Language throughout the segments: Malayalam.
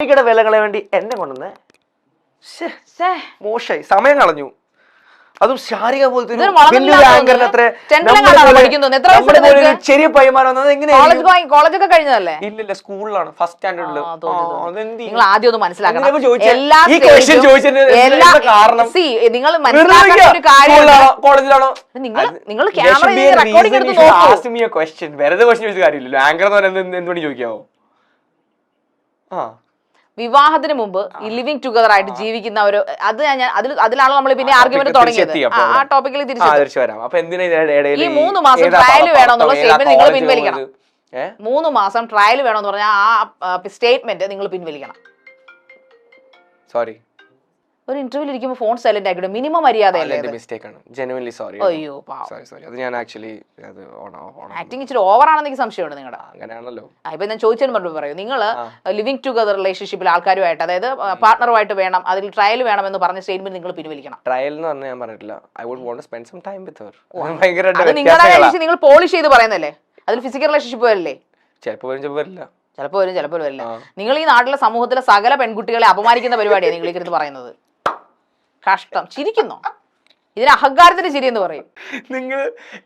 വിലകളെ വേണ്ടി എന്നെ കൊണ്ടുവന്ന് മോശമായി സമയം കളഞ്ഞു. അതും ശാരിക പോലത്തെ ചെറിയ പയ്യന്മാരാണ്. കോളേജൊക്കെ കഴിഞ്ഞതല്ലേ? ഇല്ലില്ല, സ്കൂളിലാണ്, ഫസ്റ്റ് സ്റ്റാൻഡേർഡില്. നിങ്ങൾ ആദ്യം ഒന്ന് മനസ്സിലാക്കണം. കോളേജിലാണോ? നിങ്ങൾ ക്യാമറ റെക്കോർഡിംഗ് എടുത്ത് നോക്കൂ. വെറുതെ ക്വസ്റ്റ്യൻ ചോദിച്ച കാര്യമില്ലല്ലോ. ആങ്കർ എന്ന് പറയുന്നത് എന്തുകൊണ്ട് ചോദിക്കാവോ? വിവാഹത്തിന് മുമ്പ് ഈ ലിവിങ് ടുഗദർ ആയിട്ട് ജീവിക്കുന്ന ഒരു അതിലാണോ നമ്മൾ പിന്നെ ആർഗ്യുമെന്റ് തുടങ്ങിയത്. ആ ടോപ്പിക്കിൽ തിരിച്ചു വരാം. അപ്പൊ എന്തിനാ ഈ 3 മാസം ട്രയൽ വേണമെന്നുള്ള സ്റ്റേറ്റ്മെന്റ് നിങ്ങൾ പിൻവലിക്കണം. 3 മാസം ട്രയൽ വേണമെന്ന് പറഞ്ഞാൽ ആ സ്റ്റേറ്റ്മെന്റ് നിങ്ങൾ പിൻവലിക്കണം. സോറി, ഒരു ഇന്റർവ്യൂവിൽ ഇരിക്കുമ്പോൾ ഫോൺ സൈലന്റ് ആക്കിയിട്ട് മിനിമം മര്യാദയല്ലേ? അയ്യോ അത് ഞാൻ ആക്ച്വലി ആക്ടിങ് ഇച്ചിരി ഓവർ ആണെന്ന് എനിക്ക് സംശയമുണ്ട് നിങ്ങളുടെ. അങ്ങനെയാണല്ലോ. ഇപ്പൊ ഞാൻ ചോദിച്ചതിന് മറുപടി പറയൂ. നിങ്ങൾ ലിവിങ് ടുഗദർ റിലേഷൻഷിപ്പിൽ ആൾക്കാരുമായിട്ട്, അതായത് പാർട്ണറുമായിട്ട് വേണം, അതിൽ ട്രയൽ വേണം എന്ന് പറഞ്ഞ സ്റ്റേറ്റ്മെന്റ് നിങ്ങൾ പിൻവലിക്കണം. ട്രയൽ എന്ന് പറഞ്ഞാൽ ഞാൻ പറഞ്ഞിട്ടില്ല. I would want to spend some time with her. അത് നിങ്ങളുടെ നിങ്ങൾ പോളിഷ് ചെയ്ത് പറയുന്നല്ലേ? അതിൽ ഫിസിക്കൽ റിലേഷൻഷിപ്പ് വരില്ലേ? ചിലപ്പോൾ വരും, ചിലപ്പോൾ വരില്ല. ചിലപ്പോൾ വരും, ചിലപ്പോൾ വരില്ല. നിങ്ങൾ ഈ നാട്ടിലെ സമൂഹത്തിലെ സകല പെൺകുട്ടികളെ അപമാനിക്കുന്ന പരിപാടിയാണ് നിങ്ങൾ ഇരുന്ന് പറയുന്നത്. കഷ്ടം. ചിരിക്കുന്നോ? ഇതിന് അഹങ്കാരത്തിന്റെ ചിരി എന്ന് പറയും. നിങ്ങൾ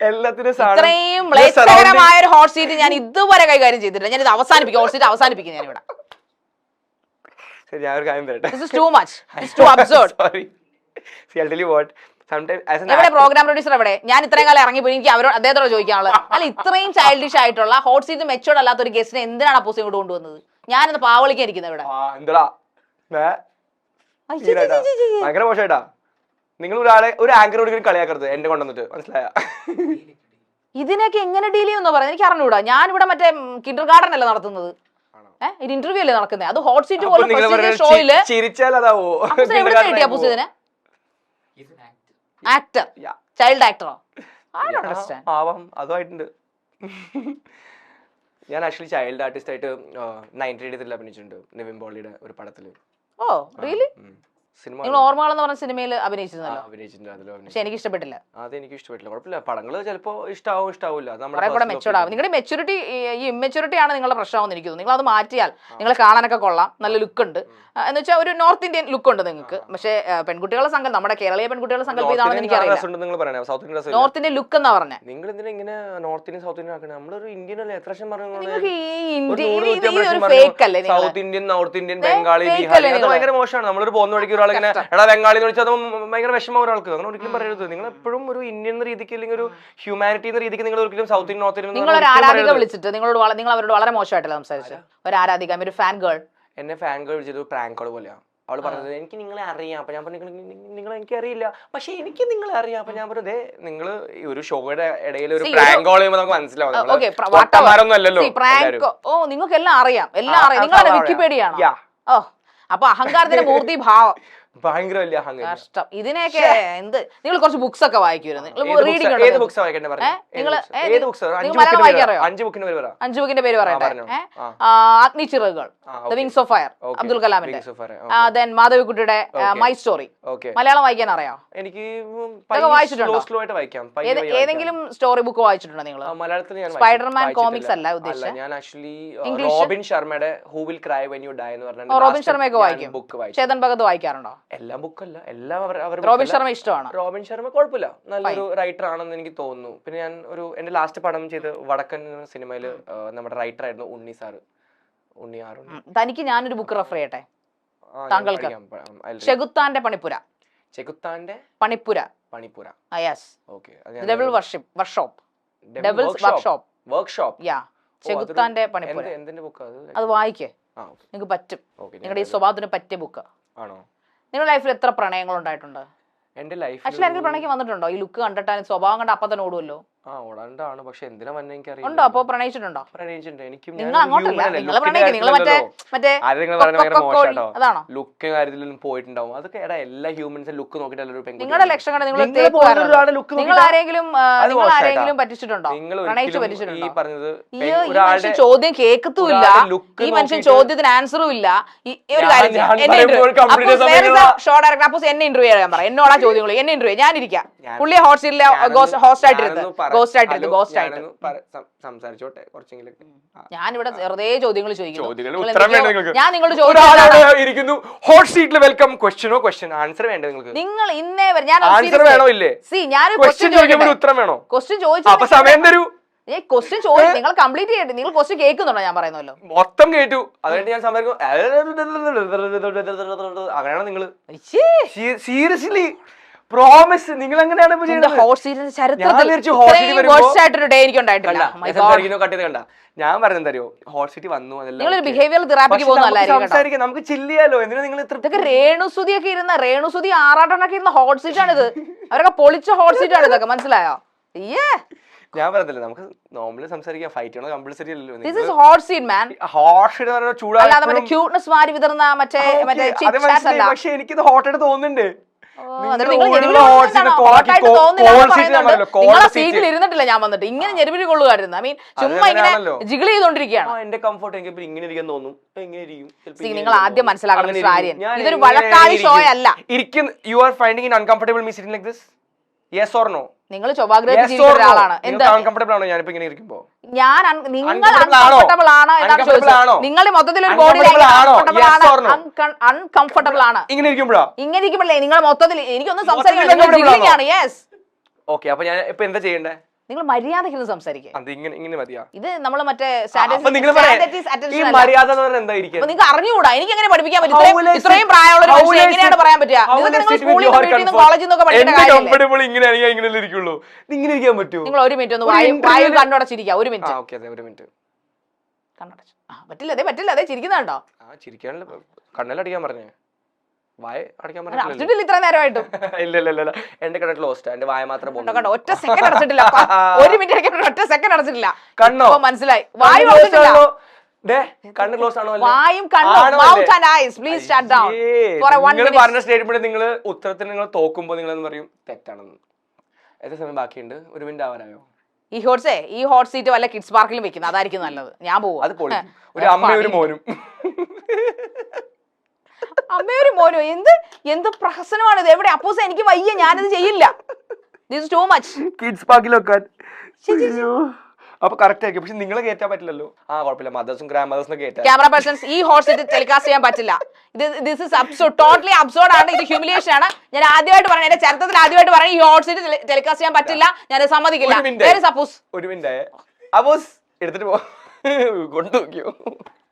എല്ലാത്തിനും ഇത്രയും മ്ലേച്ഛകരമായ ഒരു ഹോട്ട് സീറ്റ് ഞാൻ ഇതുവരെ കൈകാര്യം ചെയ്തിട്ടില്ല. ഞാൻ ഇത് അവസാനിപ്പിക്കും. ഹോട്ട് സീറ്റ് അവസാനിപ്പിക്കും ഞാൻ ഇവിടെ. എവിടെ പ്രോഗ്രാം പ്രൊഡ്യൂസർ എവിടെ? ഞാൻ ഇത്രയും കാലം ഇറങ്ങിപ്പോയി. എനിക്ക് അവരോട് അദ്ദേഹത്തോട് ചോദിക്കാനുള്ളത്, അല്ല ഇത്രയും ചൈൽഡിഷ് ആയിട്ടുള്ള ഹോട്ട് സീറ്റ് മെച്ചോർഡ് അല്ലാത്ത ഒരു ഗസ്റ്റിനെ എന്തിനാണ് അപ്പോസ് ഇങ്ങോട്ട് കൊണ്ടുവന്നത്? ഞാനിന്ന് പാവളിക്കാൻ ഇരിക്കുന്നത് ഇവിടെ. ഭയങ്കര മോശമായിട്ടാ. നിങ്ങൾ ഒരു ആങ്കറോട് കളിയാക്കരുത് എന്നെ കൊണ്ടുവന്നിട്ട്, മനസ്സിലായ? ഇതിനൊക്കെ എങ്ങനെ ഡീൽ ചെയ്യുന്ന പറയുന്നത് എനിക്ക് അറിഞ്ഞൂടാ. ഞാൻ ഇവിടെ മറ്റേ കിൻഡർ ഗാർഡൻ അല്ലേ നടത്തുന്നത്, ഒരു ഇന്റർവ്യൂ അല്ലേ നടക്കുന്നത്. അത് ഹോട്ട് സീറ്റ് പോലെ ഷോയില് ആക്ടർ, ചൈൽഡ് ആക്ടറോ? അതുമായിട്ടുണ്ട്. ഞാൻ ആക്ച്വലി ചൈൽഡ് ആർട്ടിസ്റ്റ് ആയിട്ട് 1980 അഭിനയിച്ചിട്ടുണ്ട് നിവിൻ പോളിയുടെ ഒരു പടത്തില്. Oh really? നിങ്ങൾ ഓർമ്മകൾ എന്ന് പറഞ്ഞ സിനിമയിൽ അഭിനയിച്ചിരുന്നല്ലോ. പക്ഷെ എനിക്ക് ഇഷ്ടപ്പെട്ടില്ല. അതെനിക്ക് ഇഷ്ടപ്പെട്ടില്ല. കുഴപ്പമില്ല, പടങ്ങൾ ചിലപ്പോ ഇഷ്ടാവും ഇഷ്ടാവില്ല. നിങ്ങളുടെ മെച്ചൂരിറ്റി, ഈ ഇമ്മെച്ചൂരിറ്റി ആണ് നിങ്ങളുടെ പ്രശ്നമാണെന്ന് എനിക്ക് തോന്നുന്നു. നിങ്ങൾ അത് മാറ്റിയാൽ നിങ്ങൾ കാണാനൊക്കെ കൊള്ളാം, നല്ല ലുക്ക് ഉണ്ട്. എന്ന് വെച്ചാൽ ഒരു നോർത്ത് ഇന്ത്യൻ ലുക്ക് ഉണ്ട് നിങ്ങൾക്ക്. പക്ഷേ പെൺകുട്ടികളെ സംഘം, നമ്മുടെ കേരളീയ പെൺകുട്ടികളെ സങ്കല്പം ഇതാണെന്ന് എനിക്കറിയില്ല. നോർത്ത് ഇന്ത്യൻ ലുക്ക് എന്നാ പറഞ്ഞത്. നിങ്ങൾ എന്തിനാ ഇങ്ങനെ നോർത്ത് ഇന്ത്യൻ സൗത്ത് ഇന്ത്യൻ ആക്കണേ? നമ്മളൊരു ഇന്ത്യൻ അല്ലേ? എത്ര south Indian, north Indian, Bengali, Bihari ഭയങ്കര മോശമാണ്. നമ്മളൊരു പോകുന്ന വഴിക്ക് ഒരാൾ ഇങ്ങനെ എടാ ബംഗാളി എന്ന് വെച്ചാൽ അത് ഭയങ്കര വിഷമം ഒരാൾക്ക്. അങ്ങനെ ഒരിക്കലും പറയരുത്. നിങ്ങൾ എപ്പോഴും ഒരു ഇന്ത്യൻ എന്ന രീതിക്ക് അല്ലെങ്കിൽ ഒരു ഹ്യൂമാനിറ്റി എന്ന രീതിക്ക് നിങ്ങൾ ഒരിക്കലും സൗത്ത് ഇന്ത്യൻ, നോർത്ത് ഇന്ത്യൻ. നിങ്ങൾ ഒരു ആരാധിക വിളിച്ചിട്ട് നിങ്ങൾ അവരോട് വളരെ മോശമായിട്ടല്ല സംസാരിച്ചു. ഒരു ആരാധിക, ഒരു ഫാൻ ഗേൾ എന്നെ ഫാൻ ഗേൾ വിളിച്ചത് പ്രാങ്ക് കോൾ പോലെയാണ്. അവള് പറഞ്ഞത് എനിക്ക് നിങ്ങളെ അറിയാം. അപ്പൊ ഞാൻ പറഞ്ഞു നിങ്ങൾ എനിക്ക് അറിയില്ല, പക്ഷെ എനിക്ക് നിങ്ങളെ അറിയാം. അപ്പൊ ഞാൻ പറഞ്ഞത് നിങ്ങൾ ഒരു ഷോയുടെ ഇടയിൽ ഒരു പ്രാങ്ക് കോൾ ചെയ്യുമ്പോൾ നമുക്ക് മനസ്സിലാവും. ഓ നിങ്ങൾക്ക് എല്ലാം അറിയാം, എല്ലാം അറിയാം. നിങ്ങളെ വിക്കിപീഡിയ ആണ്. ഓ അപ്പൊ അഹങ്കാരത്തിന്റെ മൂർത്തി ഭാവം ഭയങ്കര വലിയ കഷ്ടം. ഇതിനെയൊക്കെ എന്ത് നിങ്ങൾ കുറച്ച് ബുക്സ് ഒക്കെ വായിക്കുമായിരുന്നു. അഞ്ച് ബുക്കിന്റെ പേര് പറയട്ടെ. അഗ്നിച്ചിറകുകൾ, the wings of fire, Abdul കലാമിന്റെ. ദെൻ മാധവിക്കുട്ടിയുടെ മൈ സ്റ്റോറി. മലയാളം വായിക്കാൻ അറിയാം? എനിക്ക് വായിച്ചിട്ടുണ്ടോ? ഏതെങ്കിലും സ്റ്റോറി ബുക്ക് വായിച്ചിട്ടുണ്ടോ നിങ്ങൾ? സ്പൈഡർമാൻ കോമിക്സ് അല്ല ഉദ്ദേശിച്ചത്. ഞാൻ ആക്ച്വലി റോബിൻ ശർമ്മയുടെ who will cry when you dye എന്ന് പറഞ്ഞ റോബിൻ ശർമ്മയൊക്കെ വായിക്കും. ചേതൻ ഭഗത് വായിക്കാറുണ്ടോ? എല്ലാ ബുക്കല്ല, എല്ലാം. റോബിൻ ശർമ്മ ഇഷ്ടമാണ്. റോബിൻ ശർമ്മ കുഴപ്പമില്ല, നല്ലൊരു റൈറ്റർ ആണെന്ന് എനിക്ക് തോന്നുന്നു. പിന്നെ ഞാൻ എന്റെ ലാസ്റ്റ് പടം ചെയ്ത് വടക്കൻ സിനിമയില് നമ്മുടെ റൈറ്റർ ആയിരുന്നു ഉണ്ണി സാറ്. തനിക്ക് ഞാനൊരു ബുക്ക് റെഫർ ചെയ്യട്ടെ താങ്കൾക്ക്? ചെകുത്താന്റെ പണിപ്പുര. ചെകുത്താന്റെ പണിപ്പുര. പണിപ്പുര. Yes. Okay. Devil workshop. Devil's workshop. Workshop. Yeah. ചെകുത്താന്റെ പണിപ്പുര. എന്തിന്റെ ബുക്കാ അത്? അത് വായിക്കേ, നിങ്ങൾക്ക് പറ്റും. നിങ്ങളുടെ ഈ സ്വഭാവത്തിന് പറ്റിയ ബുക്ക് ആണോ? നിങ്ങളുടെ ലൈഫിൽ എത്ര പ്രണയങ്ങൾ ഉണ്ടായിട്ടുണ്ട്? എന്റെ ലൈഫിൽ ആക്ച്വലി എനിക്ക് പ്രണയിക്കാൻ വന്നിട്ടുണ്ടോ? ഈ ലുക്ക് കണ്ടിട്ടാണ്, സ്വഭാവം കണ്ട അപ്പൊ തന്നെ ഓടുമല്ലോ. ഓടാണ്ടാണ്, പക്ഷെ എന്തിനാ വന്നെ എനിക്കറിയാം. ഉണ്ടോ? അപ്പൊ പ്രണയിച്ചിട്ടുണ്ടോ? പ്രണയിച്ചിട്ടുണ്ട്. എനിക്കും നിങ്ങൾ അങ്ങോട്ടല്ല, നിങ്ങൾ പ്രണയിക്കും. നിങ്ങൾ മറ്റേ അതാണോ ലുക്ക് കാര്യത്തിലൊന്നും പോയിട്ടുണ്ടാവും. അതൊക്കെ എടാ എല്ലാ ഹ്യൂമൻസും ലുക്ക് നോക്കിയിട്ടല്ല ഒരു പെൺകുട്ടി. നിങ്ങളുടെ ലക്ഷം കണ്ട് നിങ്ങൾ ആരെങ്കിലും പറ്റിച്ചിട്ടുണ്ടോ? പ്രണയിച്ചു പറ്റിച്ചിട്ടുണ്ടോ? ഈ മനുഷ്യൻ ചോദ്യം കേൾക്കത്തുമില്ല, ഈ മനുഷ്യൻ ചോദ്യത്തിന് ആൻസറും ഇല്ല. ഒരു കാര്യം എന്നെ ഇന്റർവ്യൂ ചെയ്യാൻ പറ. എന്നോടാ ചോദ്യങ്ങൾ, എന്നെ ഇന്റർവ്യൂ ഞാനിരിക്കാം. പുള്ളിയെ ഹോട്ട് സീറ്റിലെ ഹോസ്റ്റ് ആയിട്ടിരുന്നത് ഗോസ്റ്റ് ആയിട്ട് ഗോസ്റ്റ് ആയിട്ട് സംസാരിച്ചോട്ടെ കുറച്ചെങ്കിലും. ഞാനിവിടെ വെറുതെ ചോദ്യങ്ങൾ ചോദിക്കുന്നു. ഞാൻ നിങ്ങളോട് ഇരിക്കുന്നു ഹോട്ട് സീറ്റിൽ വെൽക്കം. ക്വസ്റ്റ്യനോ ക്വസ്റ്റ്യൻ ആൻസർ വേണ്ടേ നിങ്ങൾക്ക്? നിങ്ങൾ ഇന്നേ വരെ ഞാൻ ആൻസർ വേണോ ഇല്ലേ? ക്വസ്റ്റ്യൻ ചോദിക്കുമ്പോൾ ഉത്തരം വേണോ? ക്വസ്റ്റ്യൻ ചോദിച്ചു അപ്പൊ സമയം തരൂ. ക്വസ്റ്റ്യൻ ചോദിച്ചു നിങ്ങൾ കംപ്ലീറ്റ് ചെയ്യട്ടെ. നിങ്ങൾ ക്വസ്റ്റ്യൻ കേൾക്കുന്നുണ്ടോ ഞാൻ പറയുന്നല്ലോ? മൊത്തം കേട്ടു. അതുകൊണ്ട് ഞാൻ സംസാരിക്കും. അങ്ങനെയാണോ നിങ്ങള്? സീരിയസ്ലി പ്രോമിസ് നിങ്ങൾ എങ്ങനെയാണ് ഞാൻ പറയുന്നത് അറിയോ? ഹോട്ട് സീറ്റ് വന്നു സംസാരിക്കാം, നമുക്ക് ചില്ല് ചെയ്യാലോ. എന്തിനാ നിങ്ങൾ ഇതൊക്കെ രേണുസുതി ഒക്കെ ഇരുന്ന രേണുസുതി ആറാട്ടനൊക്കെ ഇരുന്ന ഹോട്ട് സീറ്റ് ആണിത്. അവരൊക്കെ പൊളിച്ച ഹോട്ട് സീറ്റ് ആണ് ഇതൊക്കെ. മനസ്സിലായോ? ഞാൻ പറഞ്ഞില്ല നമുക്ക് നോർമലി സംസാരിക്കാം. ഫൈറ്റ് ചെയ്യണോ കമ്പൽസറി അല്ലല്ലോ. This is hot seat man. Hot seat എന്ന് പറഞ്ഞാൽ ചൂടാണ്. ക്യൂട്ട്നെസ് വാരി വിതർന്ന മറ്റേ പക്ഷെ എനിക്കിത് ഹോട്ട് ആയിട്ട് തോന്നുന്നുണ്ട്. സീറ്റിൽ ഇരുന്നിട്ടില്ല ഞാൻ വന്നിട്ട് ഇങ്ങനെ ഞെരുവിൽ കൊള്ളുകായിരുന്നു. ഐ മീൻ ചുമ്മാ ഇങ്ങനെ ജിഗിൾ ചെയ്തോണ്ടിരിക്കുകയാണ്. എന്റെ കംഫർട്ട് എനിക്ക് ഇങ്ങനെ ഇരിക്കാൻ തോന്നും. നിങ്ങൾ ആദ്യം മനസ്സിലാക്കണം ഇതൊരു വഴക്കാളി ഷോ അല്ല. You are finding it uncomfortable me sitting like this? Yes or no? നിങ്ങൾ ശോഭാഗ്രഹത്തിൽ ജീവിക്കുന്ന ഒരാളാണ്. അൺകംഫർട്ടബിൾ ആണോ ഞാനിപ്പോ ഇങ്ങനെ ഇരിക്കുമ്പോ? ഞാൻ നിങ്ങൾ അൺകംഫർട്ടബിൾ ആണോ എന്നാണ് ചോദിച്ചത്. നിങ്ങളുടെ മൊത്തത്തിൽ ഒരു ബോഡി അൺകംഫർട്ടബിൾ ആണ്. ഇങ്ങനെ ഇരിക്കുമ്പോഴാ? ഇങ്ങനെ ഇരിക്കുമ്പോഴേ നിങ്ങൾ മൊത്തത്തിൽ എനിക്കൊന്നും സംസാരിക്കാൻ. യെസ്. ഓക്കെ, അപ്പൊ ഞാൻ ഇപ്പൊ എന്താ ചെയ്യണ്ടേ? നിങ്ങൾ മര്യാദയ്ക്ക് സംസാരിക്കാം. ഇത് നമ്മൾ മറ്റേ നിങ്ങൾക്ക് അറിഞ്ഞുകൂടാ. എനിക്ക് എങ്ങനെ പഠിപ്പിക്കാൻ പറ്റും? ഇത്രയും പ്രായമുള്ള എങ്ങനെയാണ് പറയാൻ പറ്റുക? കോളേജിൽ നിന്നൊക്കെ നിങ്ങൾ ഒരു മിനിറ്റ് ഒന്ന് വായു കണ്ണടച്ചിരിക്കുക. ഒരു മിനിറ്റ് കണ്ണടച്ചു. പറ്റില്ല, അതെ പറ്റില്ല, അതെ ചിരിക്കുന്നുണ്ടോ? കണ്ണലടിക്കാൻ പറഞ്ഞേ, വായ അടയ്ക്കാൻ ഇത്ര നേരമായിട്ടും ഇല്ല എന്റെ കണ്ണ് ക്ലോസ്ഡ്. എന്റെ വായ മാത്രം ഒറ്റ സെക്കൻഡ് അടച്ചിട്ടില്ല. ഒരു മിനിറ്റ് ഒറ്റ സെക്കൻഡ് അടച്ചിട്ടില്ല. കണ്ണോ? മനസ്സിലായി. വായു കണ്ണ് ക്ലോസ് ആണോ? വായും നിങ്ങൾ പറഞ്ഞ സ്റ്റേറ്റ്മെന്റ് നിങ്ങൾ ഉത്തരത്തിന് നിങ്ങൾ തോക്കുമ്പോ നിങ്ങൾ എന്ന് പറയും തെറ്റാണെന്ന്. എത്ര സമയം ബാക്കിയുണ്ട്? ഒരു മിനിറ്റ് ആവാനായോ? ഈ ഹോട്ട് സീറ്റ് വല്ല കിഡ്സ് പാർക്കിലും വെക്കുന്നത് അതായിരിക്കും നല്ലത്. ഞാൻ പോകും. അത് പൊളി. ഒരു അമ്മയും ഒരു മോനും. അമ്മയൊരു മോനോ? എന്ത് പ്രഹസനമാണിത്? എവിടെ അപ്പോസ്? എനിക്ക് വയ്യ, ഞാനിത് ചെയ്യില്ല. This too much. കിഡ്സ് പാർക്കിലൊക്കെ അപ്പൊ കറക്റ്റ് ആയിരിക്കും. പക്ഷെ നിങ്ങളെ കയറ്റാൻ പറ്റില്ലല്ലോ. കുഴപ്പമില്ല, മദേഴ്സും ഗ്രാൻഡ് മദേഴ്സിനെ കയറ്റാം. ക്യാമറ പേഴ്സൺസ്, ഈ ഹോട്ട് സീറ്റ് ടെലികാസ്റ്റ് ചെയ്യാൻ പറ്റില്ല. This is absorbed, totally absorbed ആണ്. ഇത് ഹ്യൂമിലിയേഷൻ ആണ്. ഞാൻ ആദ്യമായിട്ട് പറയാം, എന്റെ ചരിത്രത്തിൽ ആദ്യമായിട്ട് പറയാം, ഈ ഹോട്ട് സീറ്റ് ടെലികാസ്റ്റ് ചെയ്യാൻ പറ്റില്ല. ഞാൻ സമ്മതിക്കില്ല. ഒരു മിനിറ്റ് അപ്പോസ് എടുത്തിട്ട് പോ. കൊണ്ടുനോക്കിയോ?